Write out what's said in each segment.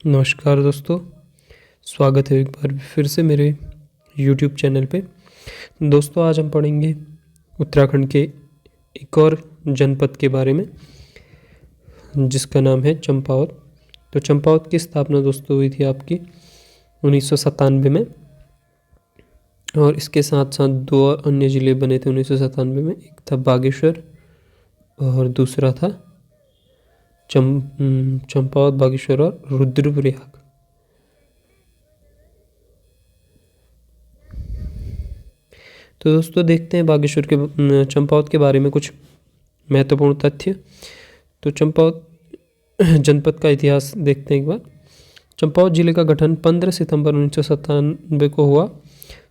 नमस्कार दोस्तों, स्वागत है एक बार फिर से मेरे YouTube चैनल पे। दोस्तों आज हम पढ़ेंगे उत्तराखंड के एक और जनपद के बारे में जिसका नाम है चंपावत। तो चंपावत की स्थापना दोस्तों हुई थी आपकी 1997 में, और इसके साथ साथ दो अन्य ज़िले बने थे 1997 में। एक था बागेश्वर और दूसरा था चंपावत, बागेश्वर और रुद्रप्रयाग। तो दोस्तों देखते हैं बागेश्वर के चंपावत के बारे में कुछ महत्वपूर्ण तथ्य। तो चंपावत जनपद का इतिहास देखते हैं एक बार। चंपावत जिले का गठन 15 सितंबर 1997 को हुआ।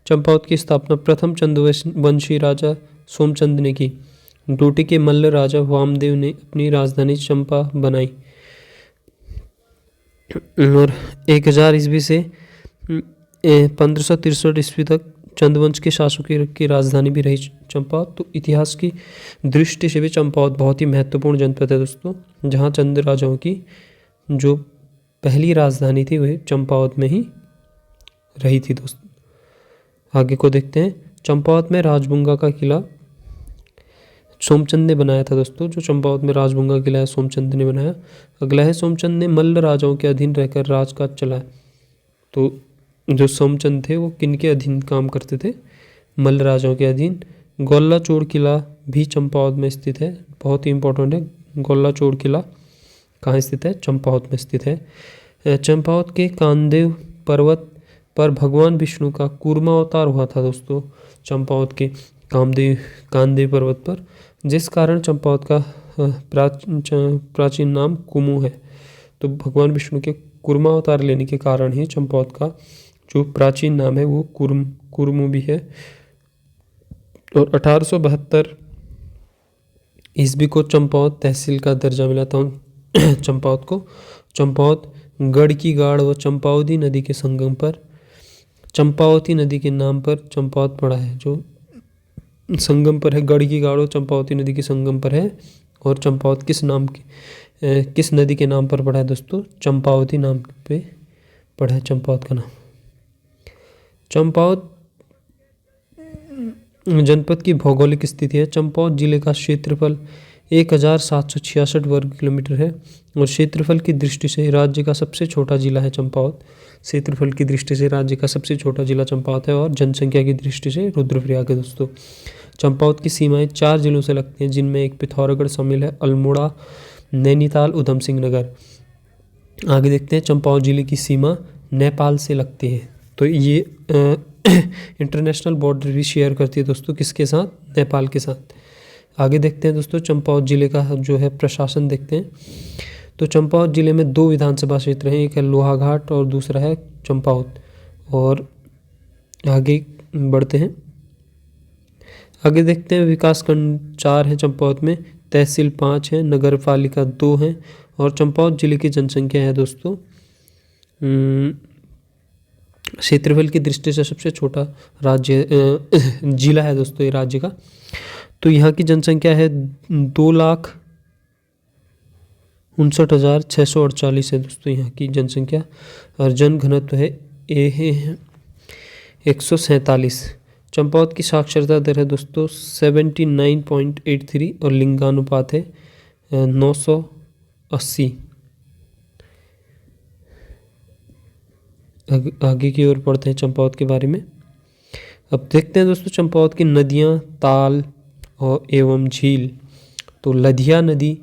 चंपावत की स्थापना प्रथम चंद्रवंशी राजा सोमचंद ने की। डोटी के मल्ल राजा वामदेव ने अपनी राजधानी चंपा बनाई और 1000 ईस्वी से 1563 ईस्वी तक चंद्रवंश के शासकों की राजधानी भी रही चंपावत। तो इतिहास की दृष्टि से भी चंपावत बहुत ही महत्वपूर्ण जनपद है दोस्तों, जहाँ चंद राजाओं की जो पहली राजधानी थी वह चंपावत में ही रही थी दोस्तों। आगे को देखते हैं। चंपावत में राजबुंगा का किला सोमचंद ने बनाया था दोस्तों। जो चंपावत में राजबुंगा किला है सोमचंद ने बनाया। अगला है सोमचंद ने मल्ल राजाओं के अधीन रहकर राजकाज चलाया। तो जो सोमचंद थे वो किन के अधीन काम करते थे? मल्ल राजाओं के अधीन। गोल्ला चोड़ किला भी चंपावत में स्थित है, बहुत ही इंपॉर्टेंट है। गोल्ला चोड़ किला कहाँ स्थित है? चंपावत में स्थित है। चंपावत के कामदेव पर्वत पर भगवान विष्णु का कूर्मा अवतार हुआ था दोस्तों, चंपावत के कामदेव पर्वत पर, जिस कारण चंपावत का प्राचीन नाम कुमू है। तो भगवान विष्णु के कूर्मा अवतार लेने के कारण ही चंपावत का जो प्राचीन नाम है वो कुर्मू भी है। और 1872 ईस्वी को चंपावत तहसील का दर्जा मिला था चंपावत को। चंपावत गढ़ की गाड़ व चंपावती नदी के संगम पर, चंपावती नदी के नाम पर चंपावत पड़ा है। जो संगम पर है, गढ़ की गाड़ चंपावती नदी के संगम पर है। और चंपावत किस नदी के नाम पर पड़ा है दोस्तों? चंपावती नाम पे पड़ा है चंपावत का नाम। चंपावत जनपद की भौगोलिक स्थिति है। चंपावत जिले का क्षेत्रफल 1766 वर्ग किलोमीटर है और क्षेत्रफल की दृष्टि से राज्य का सबसे छोटा जिला है चंपावत। क्षेत्रफल की दृष्टि से राज्य का सबसे छोटा जिला चंपावत है और जनसंख्या की दृष्टि से रुद्रप्रयाग है दोस्तों। चंपावत की सीमाएं 4 जिलों से लगती हैं, जिनमें एक पिथौरागढ़ शामिल है, अल्मोड़ा, नैनीताल, उधम सिंह नगर। आगे देखते हैं। चंपावत जिले की सीमा नेपाल से लगती है। तो ये इंटरनेशनल बॉर्डर भी शेयर करती है दोस्तों, किसके साथ? नेपाल के साथ। आगे देखते हैं दोस्तों चंपावत जिले का जो है प्रशासन देखते हैं। तो चंपावत जिले में 2 विधानसभा क्षेत्र हैं, एक है लोहाघाट और दूसरा है चंपावत। और आगे बढ़ते हैं। आगे देखते हैं। विकासखंड 4 हैं चंपावत में, तहसील 5 हैं, नगर पालिका 2 हैं और चंपावत जिले की जनसंख्या है दोस्तों, क्षेत्रफल की दृष्टि से सबसे छोटा राज्य जिला है दोस्तों ये राज्य का। तो यहाँ की जनसंख्या है 2,59,648 है दोस्तों यहाँ की जनसंख्या। और जन घनत्व है 147। चंपावत की साक्षरता दर है दोस्तों 79.83 और लिंगानुपात है 980। आगे की ओर पढ़ते हैं चंपावत के बारे में। अब देखते हैं दोस्तों चंपावत की नदियाँ, ताल और एवं झील। तो लधिया नदी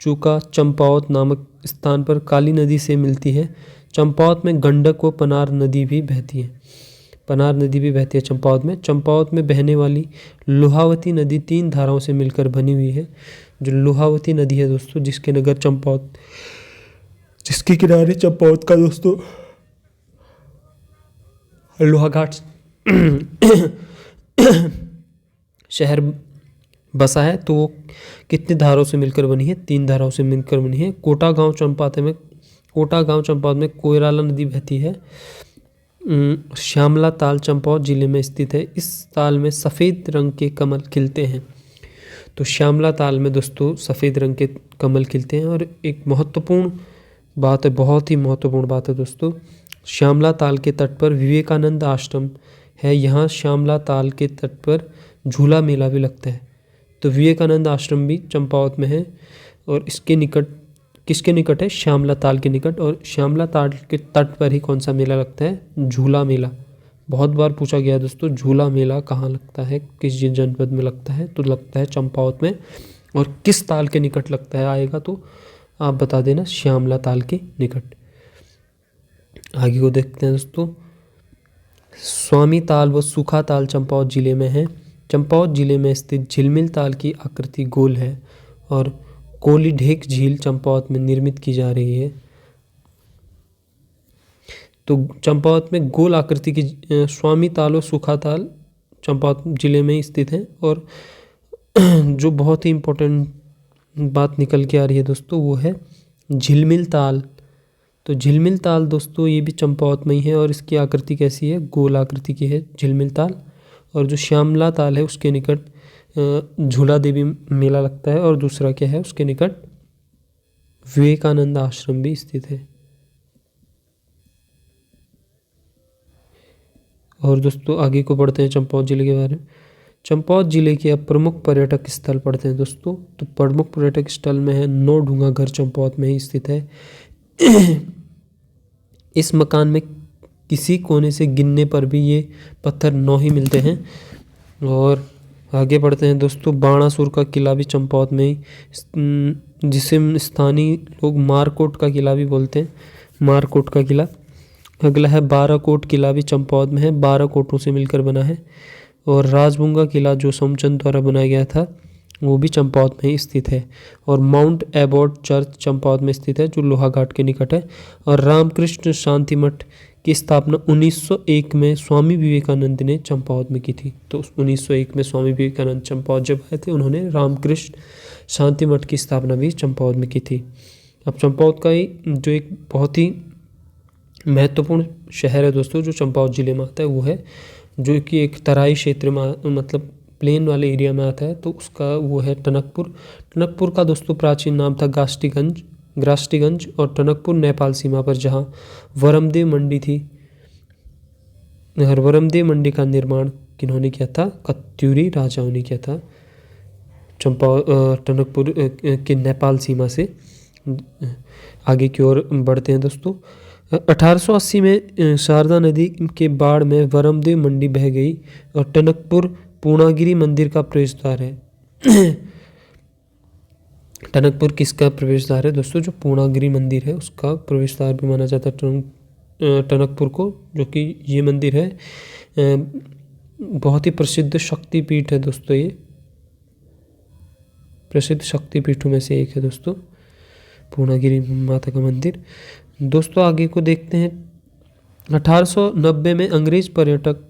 चूका चंपावत नामक स्थान पर काली नदी से मिलती है। चंपावत में गंडक व पनार नदी भी बहती है। पनार नदी भी बहती है चंपावत में। चंपावत में बहने वाली लोहावती नदी 3 धाराओं से मिलकर बनी हुई है। जो लोहावती नदी है दोस्तों, जिसके नगर चंपावत, जिसके किनारे चंपावत का दोस्तों लोहाघाट शहर बसा है। तो वो कितनी धाराओं से मिलकर बनी है? 3 धाराओं से मिलकर बनी है। कोटा गांव चंपावत में कोयराला नदी बहती है। श्यामला ताल चंपावत जिले में स्थित है। इस ताल में सफ़ेद रंग के कमल खिलते हैं। तो श्यामला ताल में दोस्तों सफ़ेद रंग के कमल खिलते हैं। और एक महत्वपूर्ण बात है, बहुत ही महत्वपूर्ण बात है दोस्तों। श्यामला ताल के तट पर विवेकानंद आश्रम है। यहाँ श्यामला ताल के तट पर झूला मेला भी लगता है। तो विवेकानंद आश्रम भी चंपावत में है और इसके निकट, किसके निकट है? श्यामला ताल के निकट। और श्यामला ताल के तट पर ही कौन सा मेला लगता है? झूला मेला। बहुत बार पूछा गया है दोस्तों, झूला मेला कहाँ लगता है, किस जनपद में लगता है? तो लगता है चंपावत में। और किस ताल के निकट लगता है आएगा तो आप बता देना, श्यामला ताल के निकट। आगे को देखते हैं दोस्तों। स्वामी ताल व सूखा ताल चंपावत जिले में है। चंपावत जिले में स्थित झिलमिल ताल की आकृति गोल है और कोली ढेक झील चंपावत में निर्मित की जा रही है। तो चंपावत में गोल आकृति की स्वामी ताल और सूखा ताल चंपावत जिले में ही स्थित है। और जो बहुत ही इम्पोर्टेंट बात निकल के आ रही है दोस्तों, वो है झिलमिल ताल। तो झिलमिल ताल दोस्तों ये भी चंपावत में ही है और इसकी आकृति कैसी है? गोल आकृति की है झिलमिल ताल। और जो श्यामला ताल है उसके निकट झूला देवी मेला लगता है। और दूसरा क्या है? उसके निकट विवेकानंद आश्रम भी स्थित है। और दोस्तों आगे को पढ़ते हैं चंपावत जिले के बारे में। चंपावत जिले के अब प्रमुख पर्यटक स्थल पढ़ते हैं दोस्तों। तो प्रमुख पर्यटक स्थल में है नौ ढूंगा घर, चंपावत में ही स्थित है। इस मकान में किसी कोने से गिनने पर भी ये पत्थर 9 ही मिलते हैं। और आगे बढ़ते हैं दोस्तों। बाणासुर का किला भी चंपावत में ही, जिसे स्थानीय लोग मारकोट का किला भी बोलते हैं, मारकोट का किला। अगला है बाराकोट किला भी चंपावत में है, 12 कोटों से मिलकर बना है। और राजबुंगा किला जो सोमचंद द्वारा बनाया गया था वो भी चंपावत में ही स्थित है। और माउंट एबॉट चर्च चंपावत में स्थित है जो लोहाघाट के निकट है। और रामकृष्ण शांति मठ की स्थापना 1901 में स्वामी विवेकानंद ने चंपावत में की थी। तो 1901 में स्वामी विवेकानंद चंपावत जब आए थे, उन्होंने रामकृष्ण शांति मठ की स्थापना भी चंपावत में की थी। अब चंपावत का ही जो एक बहुत ही महत्वपूर्ण शहर है दोस्तों जो चंपावत जिले में आता है, वो है जो कि एक तराई क्षेत्र में, मतलब प्लेन वाले एरिया में आता है, तो उसका वो है टनकपुर। टनकपुर का दोस्तों प्राचीन नाम था ग्रास्टीगंज। और टनकपुर नेपाल सीमा पर जहाँ वरमदेव मंडी थी, वरमदेव मंडी का निर्माण किन्होंने किया था? कत्यूरी राजाओं ने किया था। टनकपुर के नेपाल सीमा से आगे की ओर बढ़ते हैं दोस्तों। 1880 में शारदा नदी के बाढ़ में वरमदेव मंडी बह गई और टनकपुर पूर्णागिरि मंदिर का प्रवेश द्वार है। टनकपुर किसका प्रवेश द्वार है दोस्तों? जो पूर्णागिरि मंदिर है उसका प्रवेश द्वार भी माना जाता है टनकपुर को, जो कि ये मंदिर है बहुत ही प्रसिद्ध शक्तिपीठ है दोस्तों। ये प्रसिद्ध शक्तिपीठों में से एक है दोस्तों, पूर्णागिरि माता का मंदिर। दोस्तों आगे को देखते हैं। 1890 में अंग्रेज पर्यटक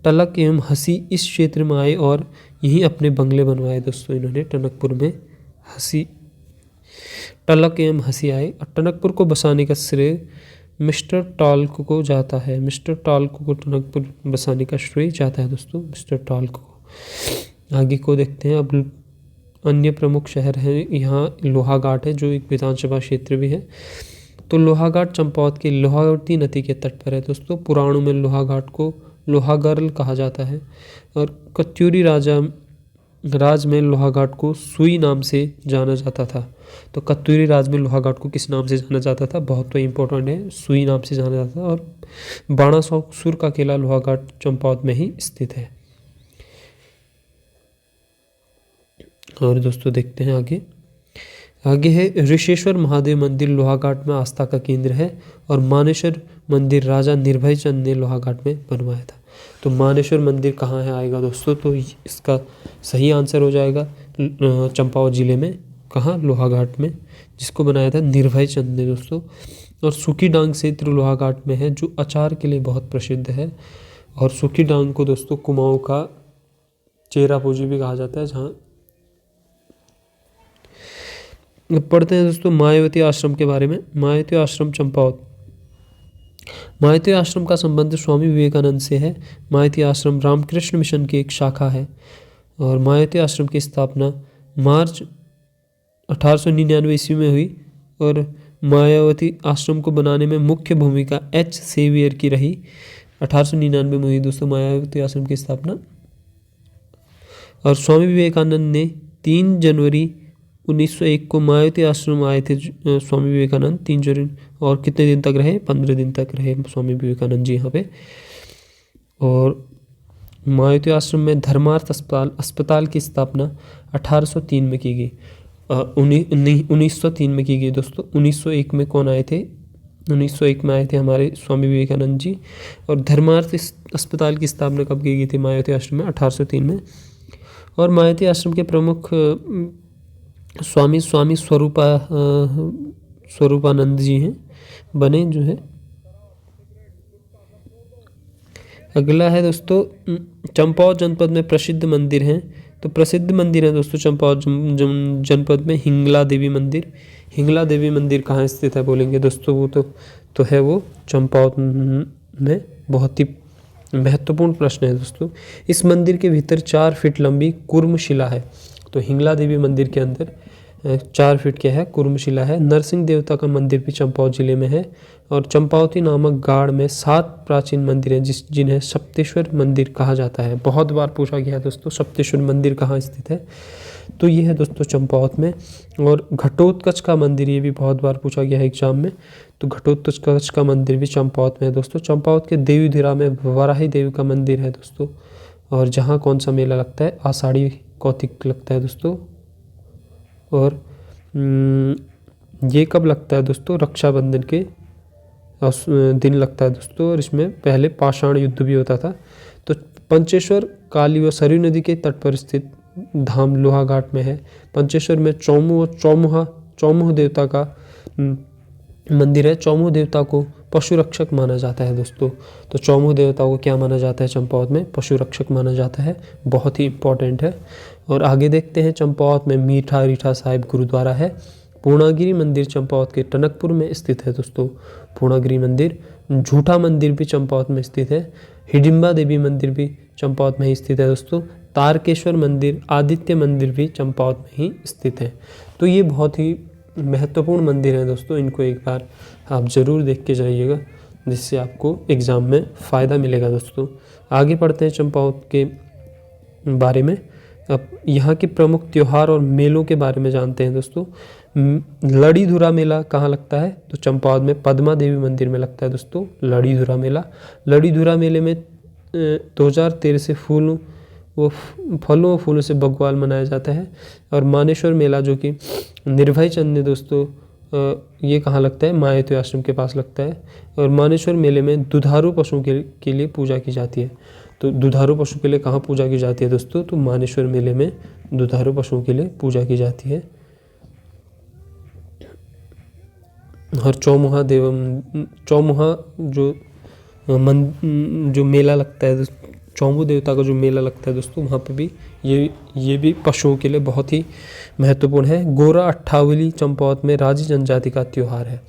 टलक एवं हंसी इस क्षेत्र में आए और यहीं अपने बंगले बनवाए दोस्तों। इन्होंने टनकपुर में टलक एवं हंसी आए। और टनकपुर को बसाने का श्रेय मिस्टर टाल्क को जाता है। मिस्टर टाल्क को टनकपुर बसाने का श्रेय जाता है दोस्तों, मिस्टर टाल्क को। आगे को देखते हैं। अब अन्य प्रमुख शहर है यहाँ लोहाघाट है जो एक विधानसभा क्षेत्र भी है। तो लोहाघाट चंपावत के लोहावती नदी के तट पर है दोस्तों। पुराणों में लोहाघाट को लोहागर्ल कहा जाता है। और कत्यूरी राज में लोहाघाट को सुई नाम से जाना जाता था। तो कत्यूरी राज में लोहाघाट को किस नाम से जाना जाता था? बहुत तो इम्पोर्टेंट है, सुई नाम से जाना जाता था। और बाणासुर का किला लोहाघाट चंपावत में ही स्थित है। और दोस्तों देखते हैं आगे है ऋषेश्वर महादेव मंदिर लोहाघाट में आस्था का केंद्र है। और मानेश्वर मंदिर राजा निर्भय चंद ने लोहाघाट में बनवाया था। तो मानेश्वर मंदिर कहाँ है आएगा दोस्तों? तो इसका सही आंसर हो जाएगा चंपावत जिले में। कहाँ? लोहाघाट में, जिसको बनाया था निर्भय चंद ने दोस्तों। और सुखीडांग क्षेत्र लोहाघाट में है जो अचार के लिए बहुत प्रसिद्ध है। और सुखीडांग को दोस्तों कुमाऊं का चेरापूंजी भी कहा जाता है। जहाँ पढ़ते हैं दोस्तों मायावती आश्रम के बारे में। मायावती आश्रम चंपावत। मायावती आश्रम का संबंध स्वामी विवेकानंद से है। मायावती आश्रम रामकृष्ण मिशन की एक शाखा है। और मायावती आश्रम की स्थापना मार्च 1899 ईस्वी में हुई। और मायावती आश्रम को बनाने में मुख्य भूमिका एच सेवियर की रही। 1899 में हुई दोस्तों मायावती आश्रम की स्थापना। और स्वामी विवेकानंद ने 3 जनवरी 1901 को मायावती आश्रम आए थे। स्वामी विवेकानंद 3 जनवरी, और कितने दिन तक रहे? 15 दिन तक रहे स्वामी विवेकानंद जी यहाँ पे। और मायावती आश्रम में धर्मार्थ अस्पताल की स्थापना 1803 में की गई। 1903 में की गई दोस्तों। 1901 में कौन आए थे? 1901 में आए थे हमारे स्वामी विवेकानंद जी। और धर्मार्थ अस्पताल की स्थापना कब की गई थी मायावती आश्रम में? 1803 में। और मायावती आश्रम के प्रमुख स्वामी स्वरूपानंद जी हैं बने जो है। अगला है दोस्तों चंपावत जनपद में प्रसिद्ध मंदिर हैं। तो प्रसिद्ध मंदिर है दोस्तों चंपावत जनपद में हिंगला देवी मंदिर। हिंगला देवी मंदिर कहाँ स्थित है बोलेंगे दोस्तों? वो तो है वो चंपावत में। बहुत ही महत्वपूर्ण प्रश्न है दोस्तों। इस मंदिर के भीतर 4 फीट लंबी कुर्मशिला है। तो हिंगला देवी मंदिर के अंदर 4 फीट क्या है? कुर्मशिला है। नरसिंह देवता का मंदिर भी चंपावत जिले में है। और चंपावती नामक गाड़ में 7 प्राचीन मंदिर हैं जिन्हें सप्तेश्वर मंदिर कहा जाता है। बहुत बार पूछा गया है दोस्तों सप्तेश्वर मंदिर कहाँ स्थित है? तो ये है दोस्तों चंपावत में। और घटोत्कच का मंदिर, ये भी बहुत बार पूछा गया है एग्जाम में। तो घटोत्कच का मंदिर भी चंपावत में है दोस्तों। चंपावत के देवीधुरा में वराही देवी का मंदिर है दोस्तों। और जहाँ कौन सा मेला लगता है? आषाढ़ी कौतिक लगता है दोस्तों। और ये कब लगता है दोस्तों? रक्षाबंधन के दिन लगता है दोस्तों। और इसमें पहले पाषाण युद्ध भी होता था। तो पंचेश्वर काली व सरयू नदी के तट पर स्थित धाम लोहाघाट में है। पंचेश्वर में चौमुह देवता का मंदिर है। चौमुह देवता को पशु रक्षक माना जाता है दोस्तों। तो चौमुह देवता को क्या माना जाता है चंपावत में? पशु रक्षक माना जाता है। बहुत ही इंपॉर्टेंट है। और आगे देखते हैं चंपावत में मीठा रीठा साहिब गुरुद्वारा है। पूर्णागिरी मंदिर चंपावत के टनकपुर में स्थित है दोस्तों। पूर्णागिरी मंदिर। झूठा मंदिर भी चंपावत में स्थित है। हिडिंबा देवी मंदिर भी चंपावत में ही स्थित है दोस्तों। तारकेश्वर मंदिर, आदित्य मंदिर भी चंपावत में ही स्थित है। तो ये बहुत ही महत्वपूर्ण मंदिर हैं दोस्तों। इनको एक बार आप ज़रूर देख के जाइएगा, जिससे आपको एग्ज़ाम में फ़ायदा मिलेगा दोस्तों। आगे पढ़ते हैं चंपावत के बारे में। अब यहाँ के प्रमुख त्योहार और मेलों के बारे में जानते हैं दोस्तों। लड़ीधुरा मेला कहाँ लगता है? तो चंपावत में पद्मा देवी मंदिर में लगता है दोस्तों लड़ीधुरा मेला। लड़ीधुरा मेले में 2013 से फलों व फूलों से बग्वाल मनाया जाता है। और मानेश्वर मेला जो कि निर्भय चंद ने दोस्तों ये कहाँ लगता है? मायावती आश्रम के पास लगता है। और मानेश्वर मेले में दुधारू पशुओं के लिए पूजा की जाती है। तो दुधारू पशु के लिए कहाँ पूजा की जाती है दोस्तों? तो मानेश्वर मेले में दुधारू पशुओं के लिए पूजा की जाती है। और चौमुहा जो मेला लगता है, चौमू देवता का जो मेला लगता है दोस्तों, वहाँ पे भी ये भी पशुओं के लिए बहुत ही महत्वपूर्ण है। गोरा अट्ठावली चंपावत में राजी जनजाति का त्यौहार है।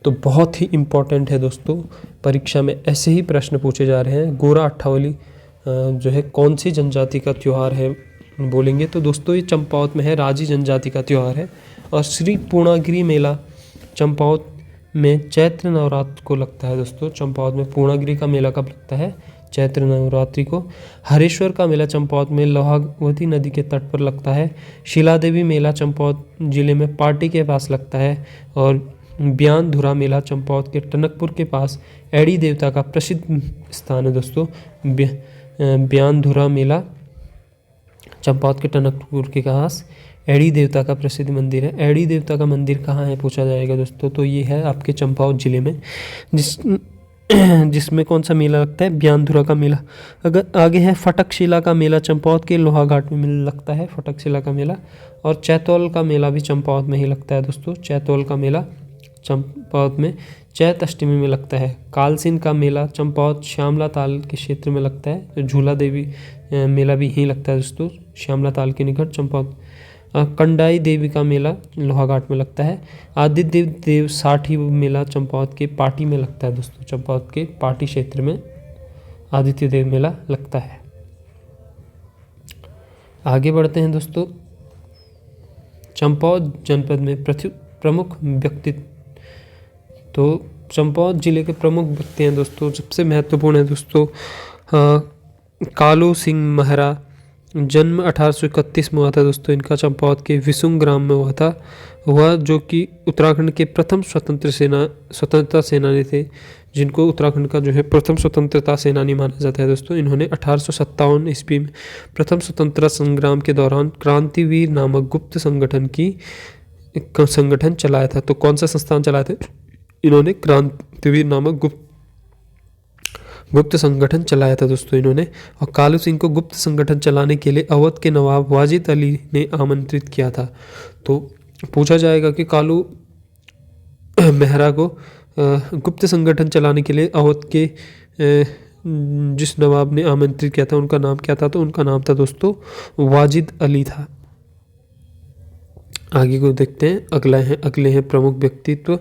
तो बहुत ही इम्पोर्टेंट है दोस्तों। परीक्षा में ऐसे ही प्रश्न पूछे जा रहे हैं। गोरा अट्ठावली जो है कौन सी जनजाति का त्यौहार है बोलेंगे तो दोस्तों ये चंपावत में है, राजी जनजाति का त्यौहार है। और श्री पूर्णागिरी मेला चंपावत में चैत्र नवरात्र को लगता है दोस्तों। चंपावत में पूर्णागिरी का मेला कब लगता है? चैत्र नवरात्रि को। हरेश्वर का मेला चंपावत में लोहावती नदी के तट पर लगता है। शिलादेवी मेला चंपावत जिले में पार्टी के पास लगता है। और ब्यानधुरा मेला चंपावत के टनकपुर के पास एड़ी देवता का प्रसिद्ध स्थान है दोस्तों। ब्यानधुरा मेला चंपावत के टनकपुर के पास एड़ी देवता का प्रसिद्ध मंदिर है। एड़ी देवता का मंदिर कहाँ है पूछा जाएगा दोस्तों। तो ये है आपके चंपावत जिले में, जिसमें कौन सा मेला लगता है? ब्यानधुरा का मेला। अगर आगे है फटकशिला का मेला चंपावत के लोहाघाट में लगता है फटकशिला का मेला। और चैतौल का मेला भी चंपावत में ही लगता है दोस्तों। चैतौल का मेला चंपावत में चैत अष्टमी में लगता है। कालसीन का मेला चंपावत श्यामला ताल के क्षेत्र में लगता है। तो झूला देवी मेला भी यहीं लगता है दोस्तों, श्यामला ताल के निकट चंपावत। कंडाई देवी का मेला लोहाघाट में लगता है। आदित्य देव साठी मेला चंपावत के पाटी में लगता है दोस्तों। चंपावत के पाटी क्षेत्र में आदित्य देव मेला लगता है। आगे बढ़ते हैं दोस्तों। चंपावत जनपद में प्रमुख व्यक्तित्व तो चंपावत जिले के प्रमुख व्यक्ति हैं दोस्तों, सबसे महत्वपूर्ण है दोस्तों कालू सिंह महरा। जन्म 1831 में हुआ था दोस्तों इनका, चंपावत के विसुंग ग्राम में हुआ था। वह जो कि उत्तराखंड के प्रथम स्वतंत्रता सेनानी थे, जिनको उत्तराखंड का जो है प्रथम स्वतंत्रता सेनानी माना जाता है दोस्तों। इन्होंने 1857 ईस्वी में प्रथम स्वतंत्रता संग्राम के दौरान क्रांतिवीर नामक गुप्त संगठन चलाया था। तो कौन सा संस्थान चलाए थे? इन्होंने क्रांतिवीर नामक गुप्त संगठन चलाया था दोस्तों इन्होंने। और कालू सिंह को गुप्त संगठन चलाने के लिए अवध के नवाब वाजिद अली ने आमंत्रित किया था। तो पूछा जाएगा कि कालू मेहरा को गुप्त संगठन चलाने के लिए अवध के जिस नवाब ने आमंत्रित किया था उनका नाम क्या था? तो उनका नाम था दोस्तों वाजिद अली था। आगे को देखते हैं। अगले हैं प्रमुख व्यक्तित्व,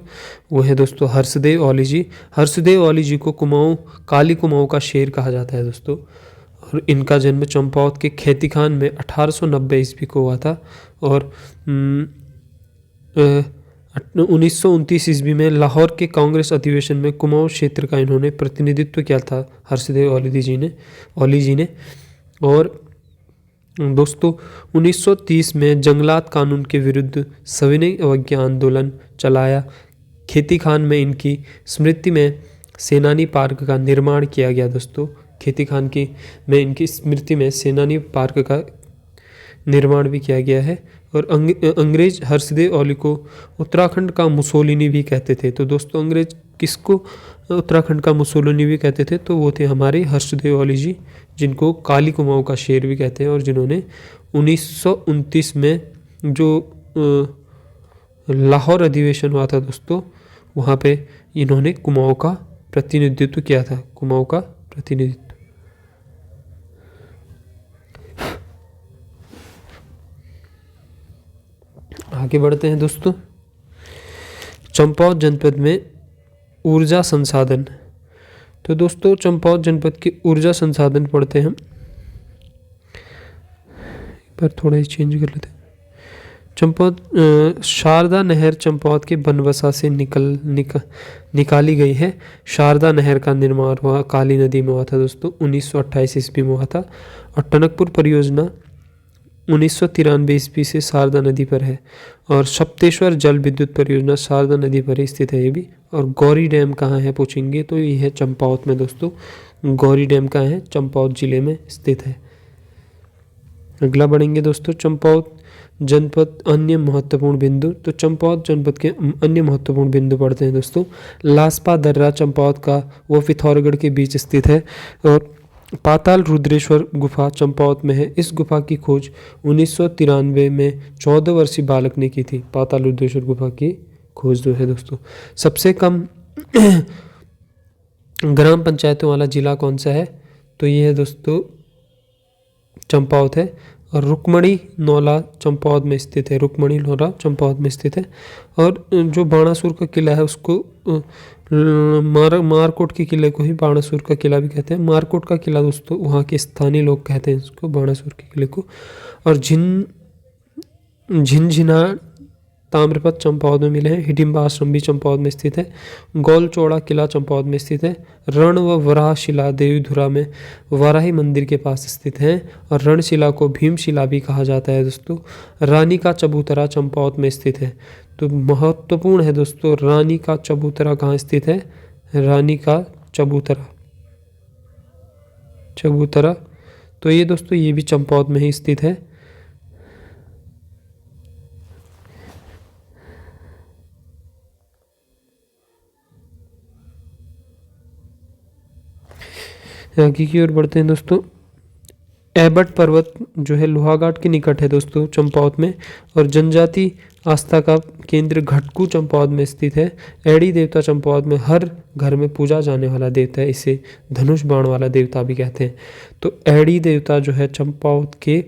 वो है दोस्तों हर्षदेव औली जी। हर्षदेव औली जी को काली कुमाऊं का शेर कहा जाता है दोस्तों। और इनका जन्म चंपावत के खेती खान में 1890 ईस्वी को हुआ था। और 1929 ईस्वी में लाहौर के कांग्रेस अधिवेशन में कुमाऊं क्षेत्र का इन्होंने प्रतिनिधित्व किया था हर्षदेव औली जी ने। और दोस्तों 1930 में जंगलात कानून के विरुद्ध सविनय अवज्ञा आंदोलन चलाया। खेती खान में इनकी स्मृति में सेनानी पार्क का निर्माण किया गया दोस्तों। खेती खान में इनकी स्मृति में सेनानी पार्क का निर्माण भी किया गया है। और अंग्रेज हर्षदेव औली को उत्तराखंड का मुसोलिनी भी कहते थे। तो दोस्तों अंग्रेज किसको उत्तराखंड का मुसोलिनी भी कहते थे? तो वो थे हमारे हर्षदेव औली जी, जिनको काली कुमाऊं का शेर भी कहते हैं। और जिन्होंने 1929 में जो लाहौर अधिवेशन हुआ था दोस्तों, वहाँ पे इन्होंने कुमाऊं का प्रतिनिधित्व किया था। कुमाऊं का प्रतिनिधित्व। आगे बढ़ते हैं दोस्तों। चंपावत जनपद में ऊर्जा संसाधन। तो दोस्तों चंपावत जनपद के ऊर्जा संसाधन पढ़ते हैं हम। पर थोड़ा ही चेंज कर लेते हैं। चंपावत शारदा नहर चंपावत के बनबसा से निकाली गई है। शारदा नहर का निर्माण हुआ काली नदी में हुआ था दोस्तों, 1928 ईस्वी में हुआ था। और टनकपुर परियोजना 1993 ईस्वी से शारदा नदी पर है। और सप्तेश्वर जल विद्युत परियोजना शारदा नदी पर ही स्थित है ये भी। और गौरी डैम कहाँ है पूछेंगे तो ये है चंपावत में दोस्तों। गौरी डैम कहाँ है? चंपावत जिले में स्थित है। अगला बढ़ेंगे दोस्तों, चंपावत जनपद अन्य महत्वपूर्ण बिंदु। तो चंपावत जनपद के अन्य महत्वपूर्ण बिंदु पढ़ते हैं दोस्तों। लासपा दर्रा चंपावत का वो पिथौरागढ़ के बीच स्थित है। और पाताल रुद्रेश्वर गुफा चंपावत में है। इस गुफा की खोज 1993 में 14 वर्षीय बालक ने की थी। पाताल रुद्रेश्वर गुफा की खोज जो है दोस्तों। सबसे कम ग्राम पंचायतों वाला जिला कौन सा है? तो ये है दोस्तों चंपावत है। और रुक्मणी नौला चंपावत में स्थित है। रुक्मणी नौला चंपावत में स्थित है। और जो बाणासुर का किला है उसको मारकोट के किले को ही बाणासुर का किला भी कहते हैं। मारकोट का किला दोस्तों वहाँ के स्थानीय लोग कहते हैं इसको, बाणासुर के किले को। और झिनझिना ताम्रपत चंपावत में मिले हैं। हिडिंबा आश्रम भी चंपावत में स्थित है। गोलचौड़ा किला चंपावत में स्थित है। रण व वराह शिला देवीधुरा में वाराही मंदिर के पास स्थित है। और रणशिला को भीमशिला भी कहा जाता है दोस्तों। रानी का चबूतरा चंपावत में स्थित है। तो महत्वपूर्ण है दोस्तों, रानी का चबूतरा कहाँ स्थित है? रानी का चबूतरा तो ये दोस्तों ये भी चंपावत में ही स्थित है। आगे की ओर बढ़ते हैं दोस्तों। एबट पर्वत जो है लोहाघाट के निकट है दोस्तों चंपावत में। और जनजाति आस्था का केंद्र घटकू चंपावत में स्थित है। एड़ी देवता चंपावत में हर घर में पूजा जाने वाला देवता है। इसे धनुष बाण वाला देवता भी कहते हैं। तो एड़ी देवता जो है चंपावत के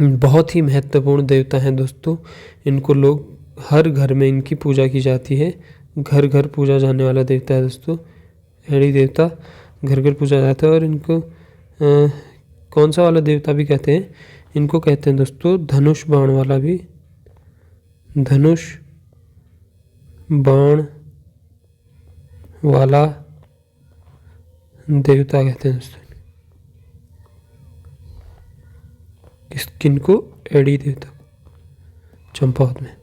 बहुत ही महत्वपूर्ण देवता हैं दोस्तों। इनको लोग हर घर में इनकी पूजा की जाती है। घर घर पूजा जाने वाला देवता है दोस्तों। एड़ी देवता घर घर पूजा जाता है। और इनको कौन सा वाला देवता भी कहते हैं? इनको कहते हैं दोस्तों धनुष बाण वाला भी, धनुष बाण वाला देवता कहते हैं दोस्तों। किनको? एडी देवता चंपावत में।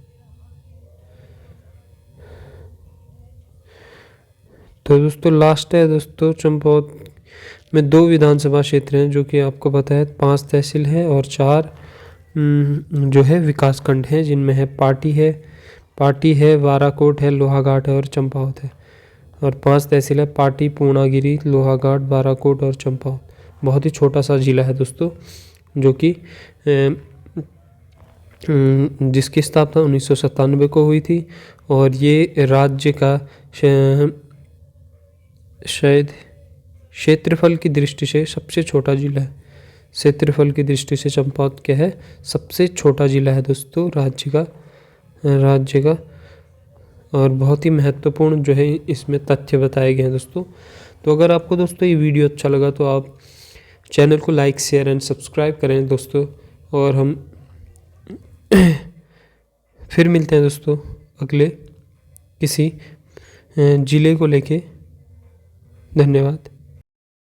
तो दोस्तों लास्ट है दोस्तों, चंपावत में 2 विधानसभा क्षेत्र हैं जो कि आपको पता है, 5 तहसील है और 4 जो है विकास खंड हैं, जिनमें है पाटी है, बाराकोट है, लोहाघाट है और चंपावत है। और 5 तहसील है, पाटी, पूर्णागिरी, लोहाघाट, बाराकोट और चंपावत। बहुत ही छोटा सा जिला है दोस्तों, जो कि जिसकी स्थापना 1997 को हुई थी। और ये राज्य का शायद क्षेत्रफल की दृष्टि से सबसे छोटा जिला है। क्षेत्रफल की दृष्टि से चंपावत क्या है? सबसे छोटा जिला है दोस्तों राज्य का। और बहुत ही महत्वपूर्ण जो है इसमें तथ्य बताए गए हैं दोस्तों। तो अगर आपको दोस्तों ये वीडियो अच्छा लगा तो आप चैनल को लाइक, शेयर एंड सब्सक्राइब करें दोस्तों। और हम फिर मिलते हैं दोस्तों अगले किसी जिले को लेके। धन्यवाद।